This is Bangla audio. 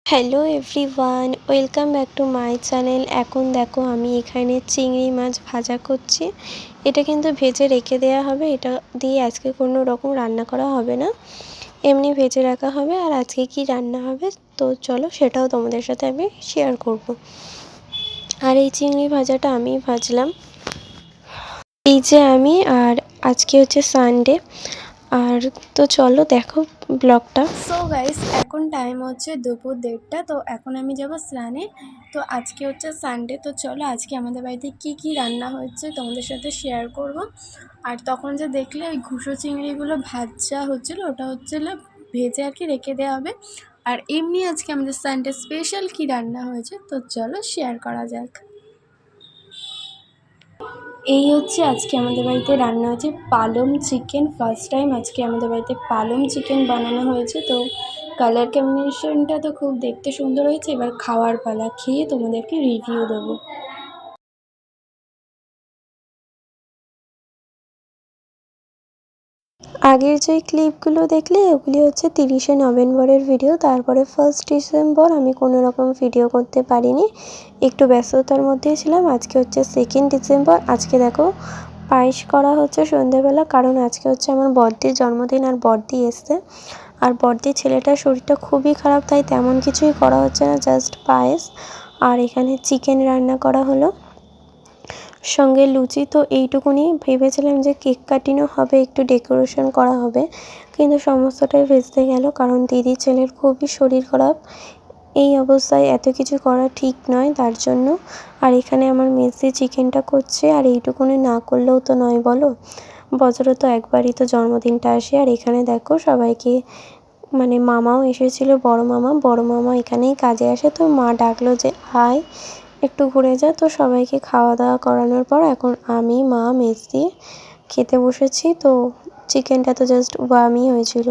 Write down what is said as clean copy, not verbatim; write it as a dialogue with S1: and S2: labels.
S1: Hello everyone, welcome back to my channel. এখন দেখো আমি এখানে চিংড়ি মাছ ভাজা করছি। এটা কিন্তু ভেজে রেখে দেওয়া হবে, এটা দিয়ে আজকে কোনো রকম রান্না করা হবে না, এমনি ভেজে রাখা হবে। আর আজকে কি রান্না হবে তো চলো সেটাও তোমাদের সাথে আমি শেয়ার করব। আর এই চিংড়ি ভাজাটা আমি ভাজলাম, এই যে আমি। আর আজকে হচ্ছে সানডে। আর তো চলো দেখো ব্লগটা। সো গাইস, এখন টাইম হচ্ছে দুপুর 1:30। তো এখন আমি যাব স্নানে। তো আজকে হচ্ছে সানডে, তো চলো আজকে আমাদের বাড়িতে কি রান্না হচ্ছে তোমাদের সাথে শেয়ার করব। আর তখন যে দেখলে ওই ঘুষো চিংড়িগুলো ভাজা হচ্ছিলো, ওটা হচ্ছিলো ভেজে আর কি রেখে দেওয়া হবে। আর এমনি আজকে আমাদের সানডে স্পেশাল কি রান্না হয়েছে তো চলো শেয়ার করা যাক। এই হচ্ছে আজকে আমাদের বাড়িতে রান্না হচ্ছে পালং চিকেন। ফার্স্ট টাইম আজকে আমাদের বাড়িতে পালং চিকেন বানানো হয়েছে। তো কালার কম্বিনেশনটা তো খুব দেখতে সুন্দর হয়েছে। এবার খাওয়ার পালা, খেয়ে তোমাদেরকে রিভিউ দেবো। আগের যে ক্লিপগুলো দেখলে ওগুলি হচ্ছে 30শে নভেম্বরের ভিডিও। তারপরে 1 ডিসেম্বর আমি কোনো রকম ভিডিও করতে পারিনি, একটু ব্যস্ততার মধ্যেই ছিলাম। আজকে হচ্ছে 2 ডিসেম্বর। আজকে দেখো পায়েস করা হচ্ছে সন্ধ্যেবেলা, কারণ আজকে হচ্ছে আমার বড়দির জন্মদিন আর বড়দি এসছে। আর বড়দির ছেলেটার শরীরটা খুবই খারাপ, তাই তেমন কিছুই করা হচ্ছে না, জাস্ট পায়েস। আর এখানে চিকেন রান্না করা হলো, সঙ্গে লুচি। তো এইটুকুনি ভেবেছিলাম যে কেক কাটিংও হবে, একটু ডেকোরেশন করা হবে, কিন্তু সমস্তটাই ভেস্তে গেল, কারণ দিদির ছেলের খুবই শরীর খারাপ। এই অবস্থায় এত কিছু করা ঠিক নয়, তার জন্য। আর এখানে আমার মেসি চিকেনটা করছে, আর এইটুকুনি না করলেও তো নয় বলো, বছরে তো একবারই তো জন্মদিনটা আসে। আর এখানে দেখো সবাইকে, মানে মামাও এসেছিল, বড় মামা এখানেই কাজে আসে। তো মা ডাকলো যে আয় একটু ঘুরে যা। তো সবাইকে খাওয়া দাওয়া করানোর পর এখন আমি, মা, মেসি খেতে বসেছি। তো চিকেনটা তো জাস্ট ওয়ামই হয়েছিল।